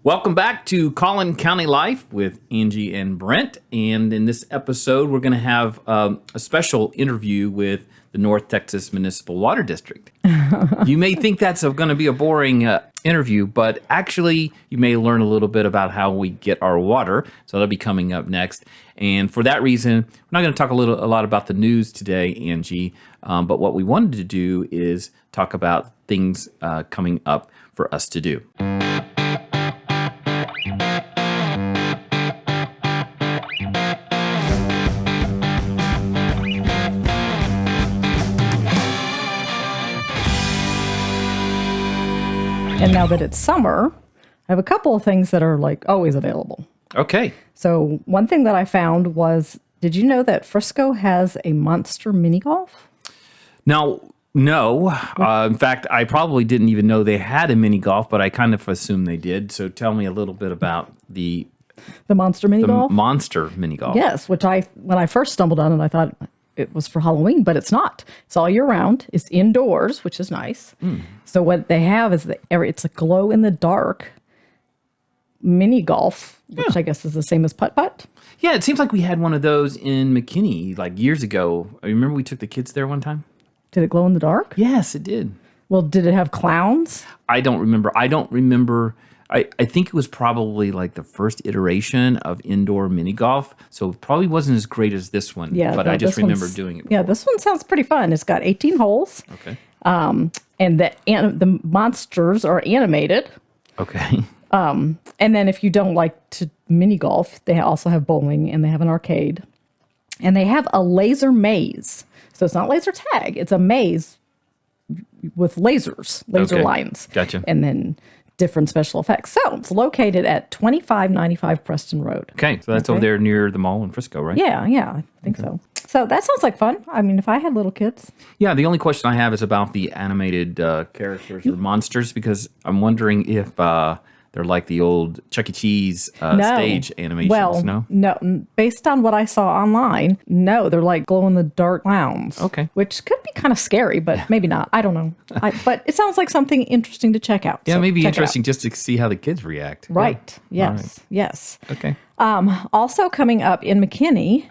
Welcome back to Collin County Life with Angie and Brent. And in this episode, we're going to have a special interview with the North Texas Municipal Water District. You may think that's going to be a boring interview, but actually you may learn a little bit about how we get our water. So that'll be coming up next. And for that reason, we're not going to talk a lot about the news today, Angie. But what we wanted to do is talk about things coming up for us to do. And now that it's summer, I have a couple of things that are like always available. Okay. So one thing that I found was, did you know that Frisco has a monster mini golf? Now, no. In fact, I probably didn't even know they had a mini golf, but I kind of assumed they did. So tell me a little bit about the monster mini golf? Monster mini golf. Yes, which when I first stumbled on it, I thought it was for Halloween, but it's not. It's all year round. It's indoors, which is nice. So what they have is it's a glow-in-the-dark mini golf, which I guess is the same as putt-putt. Yeah, it seems like we had one of those in McKinney like years ago. I remember we took the kids there one time. Did it glow in the dark? Yes, it did. Well, did it have clowns? I don't remember. I think it was probably like the first iteration of indoor mini golf, so it probably wasn't as great as this one. Yeah, but I just remember doing it before. Yeah, this one sounds pretty fun. It's got 18 holes. Okay. And the monsters are animated. Okay. And then if you don't like to mini golf, they also have bowling and they have an arcade. And they have a laser maze. So it's not laser tag. It's a maze with laser lines. Gotcha. And then different special effects. So it's located at 2595 Preston Road. Okay. So that's over there near the mall in Frisco, right? Yeah, I think so. So that sounds like fun. I mean, if I had little kids. Yeah, the only question I have is about the animated characters or monsters, because I'm wondering if they're like the old Chuck E. Cheese stage animations. Well, no. Based on what I saw online, no, they're like glow-in-the-dark clowns. Okay. Which could be kind of scary, but maybe not. I don't know. But it sounds like something interesting to check out. Yeah, so maybe check interesting just to see how the kids react. Right. Yeah. Yes. Right. Yes. Okay. Also coming up in McKinney,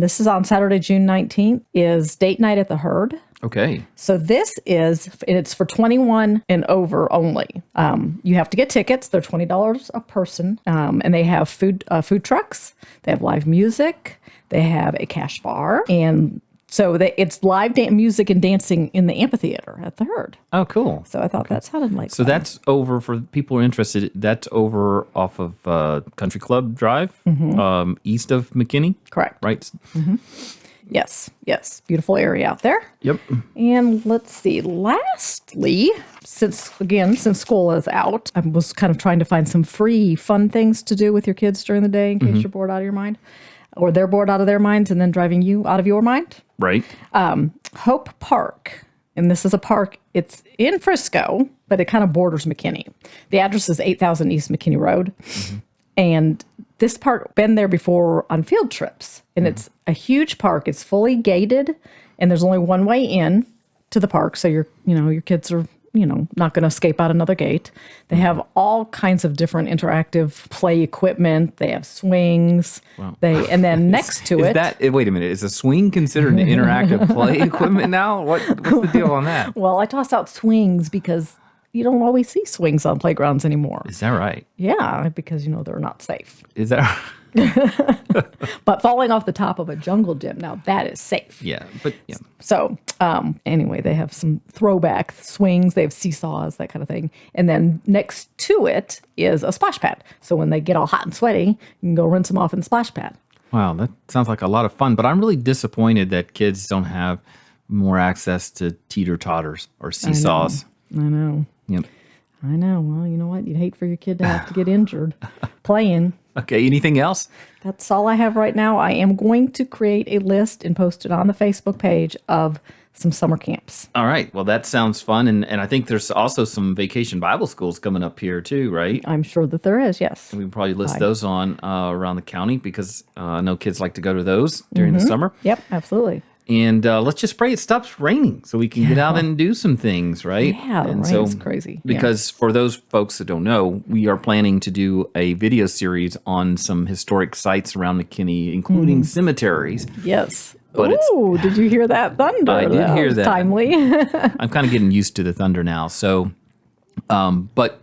this is on Saturday, June 19th, is date night at the Herd. Okay. So it's for 21 and over only. You have to get tickets. They're $20 a person. And they have food trucks. They have live music. They have a cash bar. And so it's live music and dancing in the amphitheater at the Herd. Oh, cool. So I thought that sounded like So fun. that's over, for people who are interested, that's over off of Country Club Drive, east of McKinney. Correct. Right? Yes. Beautiful area out there. Yep. And let's see. Lastly, since school is out, I was kind of trying to find some free, fun things to do with your kids during the day in case you're bored out of your mind, or they're bored out of their minds and then driving you out of your mind. Right. Hope Park. And this is a park. It's in Frisco, but it kind of borders McKinney. The address is 8000 East McKinney Road. And this park, been there before on field trips. And it's a huge park. It's fully gated, and there's only one way in to the park. So your kids are, not going to escape out another gate. They have all kinds of different interactive play equipment. They have swings. Wow. And then next to it. Wait a minute. Is a swing considered an interactive play equipment now? What's the deal on that? Well, I toss out swings because you don't always see swings on playgrounds anymore. Is that right? Yeah, because, they're not safe. Is that But falling off the top of a jungle gym, now that is safe. Yeah, but yeah. So anyway, they have some throwback swings. They have seesaws, that kind of thing. And then next to it is a splash pad. So when they get all hot and sweaty, you can go rinse them off in the splash pad. Wow, that sounds like a lot of fun. But I'm really disappointed that kids don't have more access to teeter-totters or seesaws. I know. Yep. I know. Well, you know what? You'd hate for your kid to have to get injured playing. Okay, anything else? That's all I have right now. I am going to create a list and post it on the Facebook page of some summer camps. All right. Well, that sounds fun. And I think there's also some vacation Bible schools coming up here too, right? I'm sure that there is, yes. We can probably list those on around the county because I know kids like to go to those during the summer. Yep, absolutely. And let's just pray it stops raining so we can get out and do some things, right? Yeah, the and rain's crazy. Because for those folks that don't know, we are planning to do a video series on some historic sites around McKinney, including cemeteries. Yes. But Ooh, did you hear that thunder? I did hear was that. Timely. I'm kind of getting used to the thunder now. So, but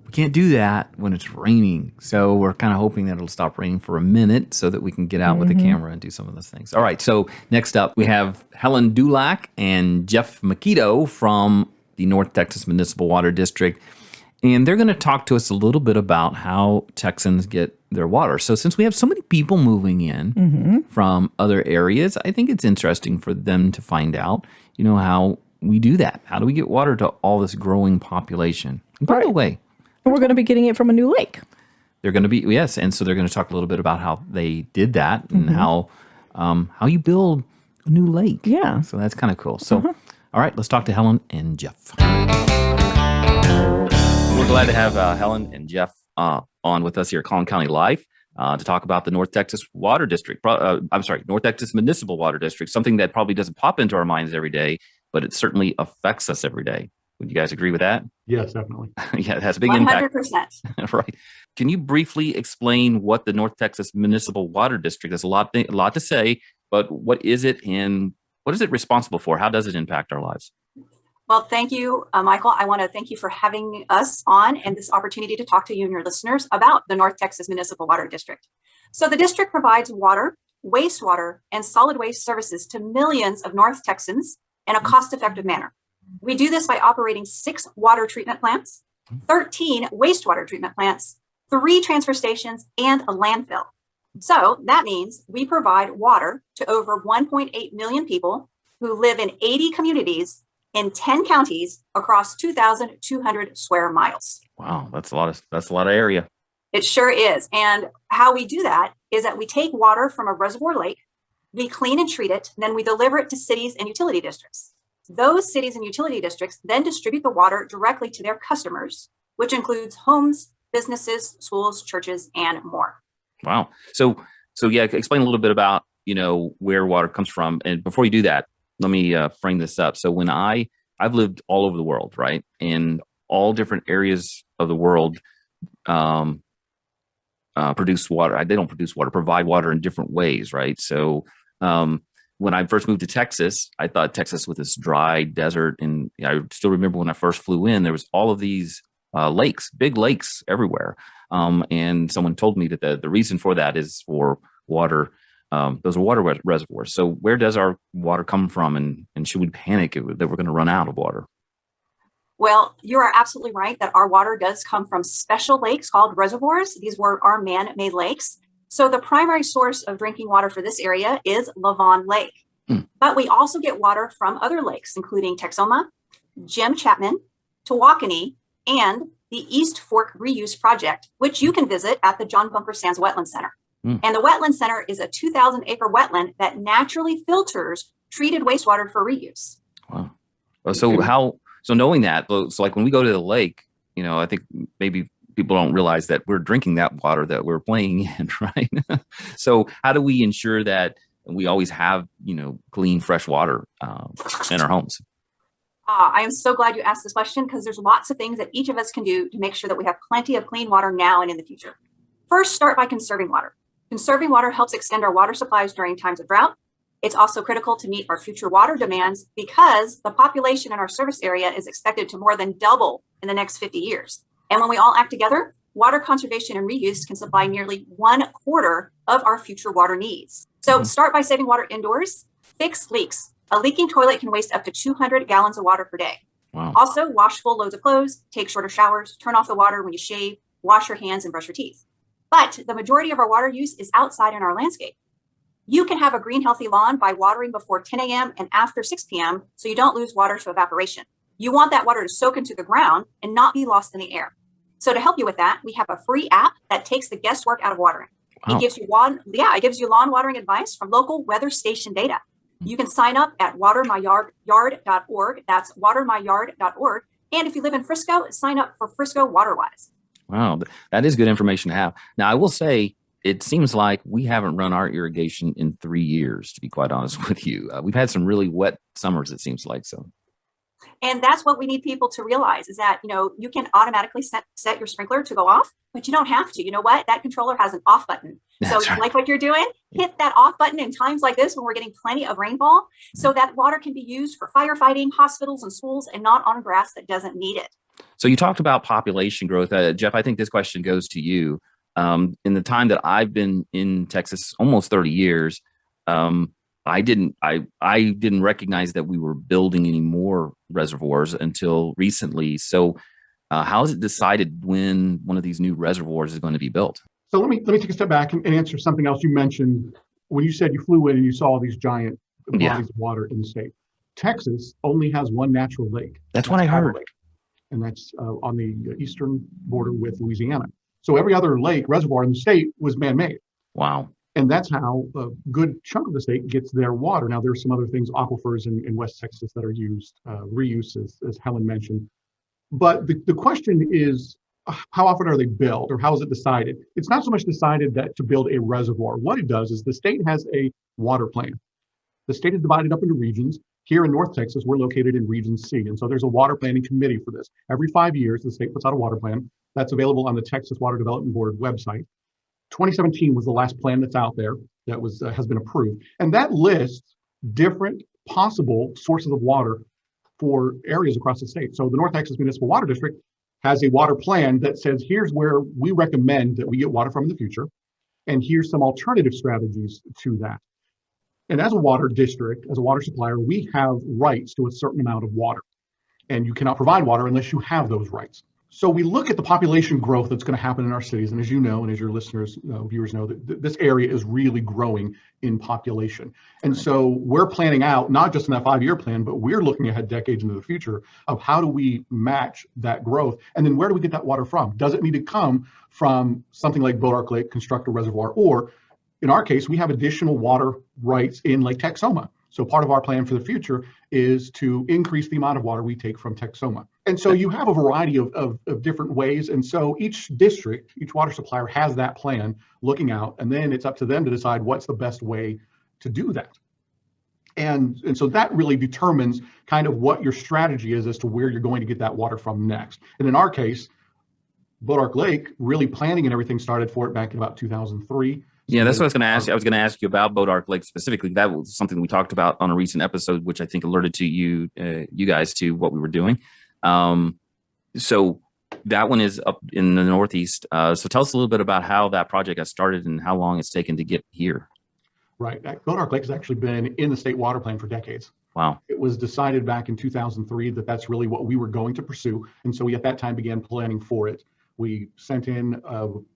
we can't do that when it's raining. So we're kind of hoping that it'll stop raining for a minute so that we can get out with the camera and do some of those things. All right. So next up, we have Helen Dulac and Jeff Makito from the North Texas Municipal Water District. And they're going to talk to us a little bit about how Texans get their water. So since we have so many people moving in from other areas, I think it's interesting for them to find out, how we do that. How do we get water to all this growing population? And by the way, we're going to be getting it from a new lake. they're going to be, yes. And so they're going to talk a little bit about how they did that and how you build a new lake. Yeah. So that's kind of cool. So, all right, let's talk to Helen and Jeff. We're glad to have Helen and Jeff on with us here at Collin County Live to talk about the North Texas Water District. North Texas Municipal Water District, something that probably doesn't pop into our minds every day, but it certainly affects us every day. Would you guys agree with that? Yes, definitely. Yeah, it has a big impact. 100%. Right. Can you briefly explain what the North Texas Municipal Water District is? A lot to say, but what is it and what is it responsible for? How does it impact our lives? Well, thank you, Michael. I want to thank you for having us on and this opportunity to talk to you and your listeners about the North Texas Municipal Water District. So the district provides water, wastewater, and solid waste services to millions of North Texans in a cost-effective manner. We do this by operating 6 water treatment plants, 13 wastewater treatment plants, 3 transfer stations, and a landfill. So that means we provide water to over 1.8 million people who live in 80 communities in 10 counties across 2,200 square miles. Wow, that's a lot of area. It sure is. And how we do that is that we take water from a reservoir lake, we clean and treat it, and then we deliver it to cities and utility districts. Those cities and utility districts then distribute the water directly to their customers, which includes homes, businesses, schools, churches, and more. Wow. So yeah, explain a little bit about, where water comes from. And before you do that, let me frame this up. So when I've lived all over the world, right? In all different areas of the world, produce water. They don't produce water, provide water in different ways, right? So when I first moved to Texas, I thought Texas was this dry desert. And I still remember when I first flew in, there was all of these lakes, big lakes everywhere. And someone told me that the reason for that is for water. Those are water reservoirs. So where does our water come from? And should we panic that we're going to run out of water? Well, you are absolutely right that our water does come from special lakes called reservoirs. These were our man-made lakes. So the primary source of drinking water for this area is Lavon Lake. But we also get water from other lakes, including Texoma, Jim Chapman, Tawakoni, and the East Fork Reuse Project, which you can visit at the John Bunker Sands Wetland Center. And the Wetland Center is a 2,000-acre wetland that naturally filters treated wastewater for reuse. Wow. So knowing that, so like when we go to the lake, I think maybe people don't realize that we're drinking that water that we're playing in, right? So how do we ensure that we always have, clean, fresh water in our homes? I am so glad you asked this question because there's lots of things that each of us can do to make sure that we have plenty of clean water now and in the future. First, start by conserving water. Conserving water helps extend our water supplies during times of drought. It's also critical to meet our future water demands because the population in our service area is expected to more than double in the next 50 years. And when we all act together, water conservation and reuse can supply nearly 1/4 of our future water needs. So start by saving water indoors, fix leaks. A leaking toilet can waste up to 200 gallons of water per day. Wow. Also, wash full loads of clothes, take shorter showers, turn off the water when you shave, wash your hands and brush your teeth. But the majority of our water use is outside in our landscape. You can have a green, healthy lawn by watering before 10 a.m. and after 6 p.m. so you don't lose water to evaporation. You want that water to soak into the ground and not be lost in the air. So to help you with that, we have a free app that takes the guesswork out of watering. Wow. It gives you lawn watering advice from local weather station data. You can sign up at watermyyard.org. That's watermyyard.org. And if you live in Frisco, sign up for Frisco WaterWise. Wow, that is good information to have. Now, I will say, it seems like we haven't run our irrigation in 3 years, to be quite honest with you. We've had some really wet summers, it seems like. So And that's what we need people to realize is that, you can automatically set your sprinkler to go off, but you don't have to. You know what? That controller has an off button. That's So right. like what you're doing, hit that off button in times like this when we're getting plenty of rainfall so that water can be used for firefighting, hospitals and schools, and not on grass that doesn't need it. So you talked about population growth. Jeff, I think this question goes to you. In the time that I've been in Texas, almost 30 years, I didn't recognize that we were building any more reservoirs until recently. So how is it decided when one of these new reservoirs is going to be built? So let me take a step back and answer something else you mentioned when you said you flew in and you saw these giant bodies of water in the state. Texas only has one natural lake. That's what I heard. Lake, and that's on the eastern border with Louisiana. So every other lake reservoir in the state was man-made. Wow. And that's how a good chunk of the state gets their water. Now, there's some other things, aquifers in West Texas that are used, reuse, as Helen mentioned. But the question is, how often are they built, or how is it decided? It's not so much decided that to build a reservoir. What it does is the state has a water plan. The state is divided up into regions. Here in North Texas, we're located in Region C. And so there's a water planning committee for this. Every 5 years, the state puts out a water plan that's available on the Texas Water Development Board website. 2017 was the last plan that's out there that has been approved. And that lists different possible sources of water for areas across the state. So the North Texas Municipal Water District has a water plan that says, here's where we recommend that we get water from in the future. And here's some alternative strategies to that. And as a water district, as a water supplier, we have rights to a certain amount of water. And you cannot provide water unless you have those rights. So we look at the population growth that's going to happen in our cities. And as you know, and as your listeners, viewers know, that this area is really growing in population. And so we're planning out, not just in that 5-year plan, but we're looking ahead decades into the future of how do we match that growth? And then where do we get that water from? Does it need to come from something like Ark Lake, construct a reservoir, or in our case, we have additional water rights in Lake Texoma. So part of our plan for the future is to increase the amount of water we take from Texoma. And so you have a variety of different ways. And so each district, each water supplier has that plan looking out, and then it's up to them to decide what's the best way to do that. And so that really determines kind of what your strategy is as to where you're going to get that water from next. And in our case, Ark Lake, really planning and everything started for it back in about 2003. Yeah, that's what I was going to ask you. I was going to ask you about Ark Lake specifically. That was something we talked about on a recent episode, which I think alerted to you guys to what we were doing. So that one is up in the Northeast. So tell us a little bit about how that project got started and how long it's taken to get here. Right. Ark Lake has actually been in the state water plan for decades. Wow. It was decided back in 2003 that that's really what we were going to pursue. And so we at that time began planning for it. We sent in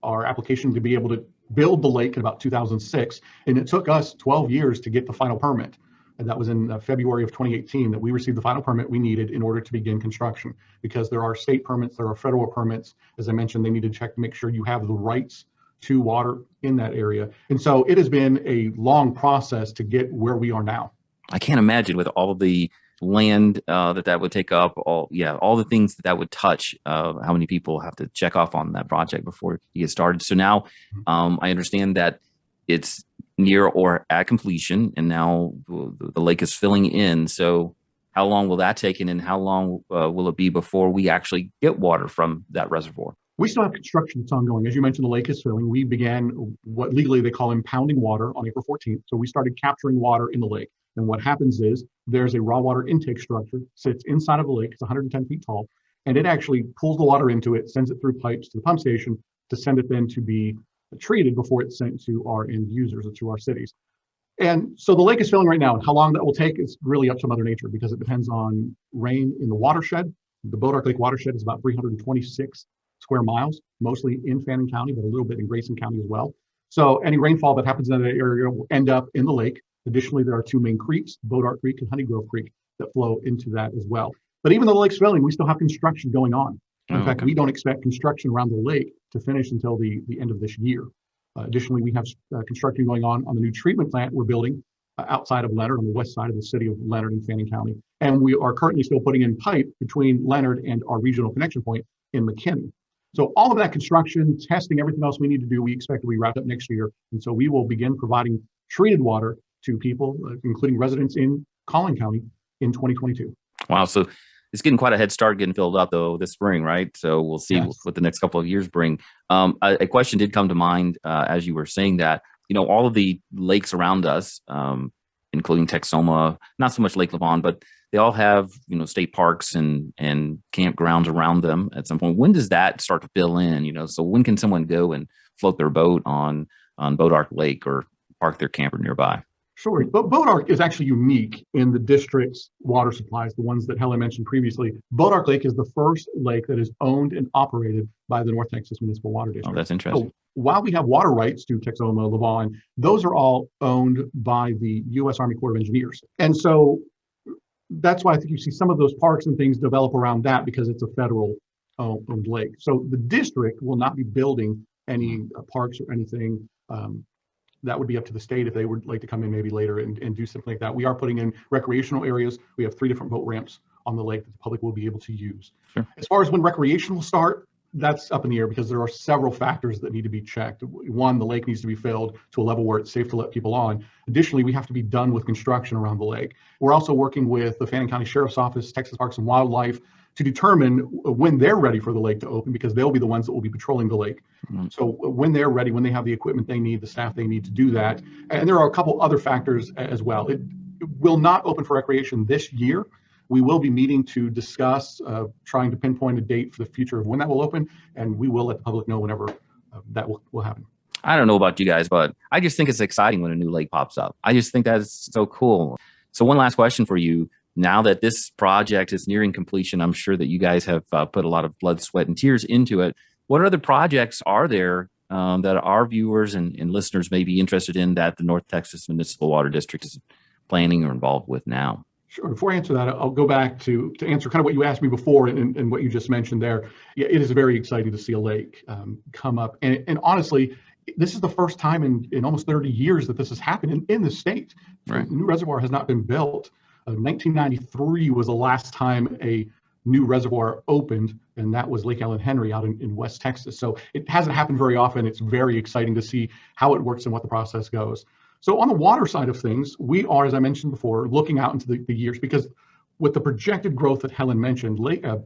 our application to be able to build the lake in about 2006. And it took us 12 years to get the final permit. And that was in February of 2018 that we received the final permit we needed in order to begin construction, because there are state permits, there are federal permits. As I mentioned, they need to check to make sure you have the rights to water in that area. And so it has been a long process to get where we are now. I can't imagine with all the land that would take up, all the things that would touch, how many people have to check off on that project before you get started. So now I understand that it's near or at completion, and now the lake is filling in. So how long will that take, and how long will it be before we actually get water from that reservoir? We still have construction that's ongoing. As you mentioned, the lake is filling. We began what legally they call impounding water on April 14th. So we started capturing water in the lake. And what happens is there's a raw water intake structure, sits inside of the lake. It's 110 feet tall. And it actually pulls the water into it, sends it through pipes to the pump station to send it then to be treated before it's sent to our end users or to our cities. And so the lake is filling right now. And how long that will take is really up to Mother Nature, because it depends on rain in the watershed. The Ark Lake watershed is about 326 square miles, mostly in Fannin County, but a little bit in Grayson County as well. So any rainfall that happens in that area will end up in the lake. Additionally, there are two main creeks, Ark Creek and Honey Grove Creek, that flow into that as well. But even though the lake's filling, we still have construction going on. In fact, we don't expect construction around the lake to finish until the end of this year. Additionally, we have construction going on the new treatment plant we're building outside of Leonard, on the west side of the city of Leonard in Fannin County. And we are currently still putting in pipe between Leonard and our regional connection point in McKinney. So all of that construction, testing, everything else we need to do, we expect to be wrapped up next year. And so we will begin providing treated water to people, including residents in Collin County in 2022. Wow. So it's getting quite a head start getting filled up though this spring, right? So we'll see what the next couple of years bring. A question did come to mind as you were saying that, all of the lakes around us, including Texoma, not so much Lake Lavon, but they all have, state parks and campgrounds around them at some point. When does that start to fill in? So when can someone go and float their boat on Ark Lake or park their camper nearby? Sure, but Boat Ark is actually unique in the district's water supplies, the ones that Helen mentioned previously. Boat Ark Lake is the first lake that is owned and operated by the North Texas Municipal Water District. Oh, that's interesting. So while we have water rights to Texoma, Lavon, those are all owned by the U.S. Army Corps of Engineers. And so that's why I think you see some of those parks and things develop around that, because it's a federal owned lake. So the district will not be building any parks or anything. That would be up to the state if they would like to come in maybe later and do something like that. We are putting in recreational areas. We have 3 different boat ramps on the lake that the public will be able to use. Sure. As far as when recreation will start, that's up in the air because there are several factors that need to be checked. One, the lake needs to be filled to a level where it's safe to let people on. Additionally, we have to be done with construction around the lake. We're also working with the Fannin County Sheriff's Office, Texas Parks and Wildlife, to determine when they're ready for the lake to open, because they'll be the ones that will be patrolling the lake. Mm-hmm. So when they're ready, when they have the equipment they need, the staff they need to do that. And there are a couple other factors as well. It will not open for recreation this year. We will be meeting to discuss trying to pinpoint a date for the future of when that will open, and we will let the public know whenever that will happen. I don't know about you guys, but I just think it's exciting when a new lake pops up. I just think that's so cool. So one last question for you. Now that this project is nearing completion, I'm sure that you guys have put a lot of blood, sweat, and tears into it. What other projects are there that our viewers and listeners may be interested in that the North Texas Municipal Water District is planning or involved with now? Sure. Before I answer that, I'll go back to answer kind of what you asked me before and what you just mentioned there. Yeah, it is very exciting to see a lake come up. And honestly, this is the first time in almost 30 years that this has happened in the state. Right. A new reservoir has not been built. 1993 was the last time a new reservoir opened, and that was Lake Allen Henry out in West Texas. So it hasn't happened very often. It's very exciting to see how it works and what the process goes. So on the water side of things, we are, as I mentioned before, looking out into the years, because with the projected growth that Helen mentioned, Lake Allen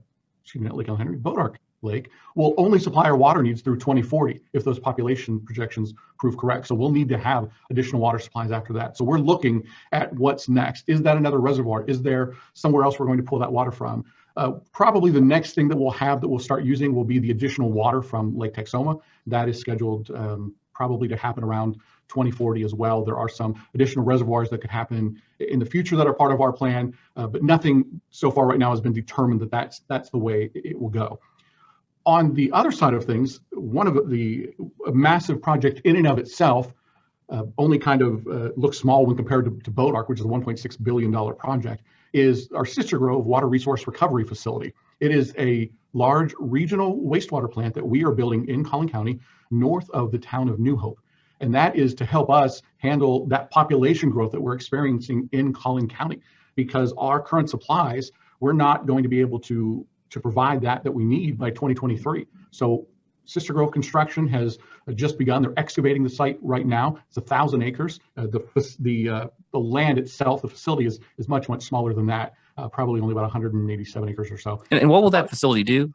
Henry, Boat Ark Lake will only supply our water needs through 2040 if those population projections prove correct. So we'll need to have additional water supplies after that. So we're looking at what's next. Is that another reservoir? Is there somewhere else we're going to pull that water from? Probably the next thing that we'll have that we'll start using will be the additional water from Lake Texoma. That is scheduled probably to happen around 2040 as well. There are some additional reservoirs that could happen in the future that are part of our plan, but nothing so far right now has been determined that that's the way it will go. On the other side of things, one of a massive project in and of itself, only kind of looks small when compared to Boat Ark, which is a $1.6 billion project, is our Sister Grove Water Resource Recovery Facility. It is a large regional wastewater plant that we are building in Collin County, north of the town of New Hope. And that is to help us handle that population growth that we're experiencing in Collin County, because our current supplies, we're not going to be able to provide that we need by 2023. So Sister Grove construction has just begun. They're excavating the site right now. It's 1,000 acres. The land itself, the facility is much, much smaller than that, probably only about 187 acres or so. And what will that facility do?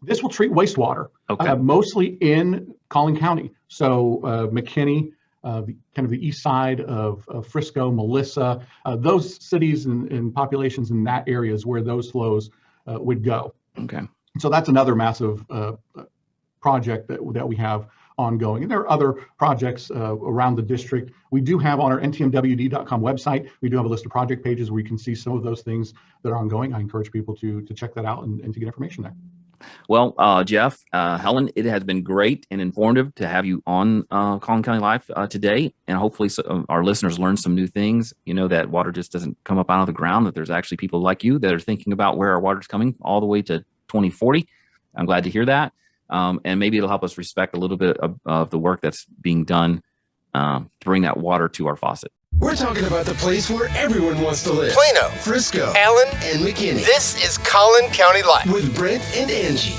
This will treat wastewater, okay. Mostly in Collin County. So McKinney, kind of the east side of Frisco, Melissa, those cities and populations in that area is where those flows would go. Okay. So that's another massive project that we have ongoing. And there are other projects around the district. We do have on our NTMWD.com website, we do have a list of project pages where you can see some of those things that are ongoing. I encourage people to check that out and to get information there. Well, Jeff, Helen, it has been great and informative to have you on Collin County Live today. And hopefully our listeners learn some new things, that water just doesn't come up out of the ground, that there's actually people like you that are thinking about where our water is coming all the way to 2040. I'm glad to hear that. And maybe it'll help us respect a little bit of the work that's being done to bring that water to our faucet. We're talking about the place where everyone wants to live. Plano, Frisco, Allen, and McKinney. This is Collin County Live with Brent and Angie.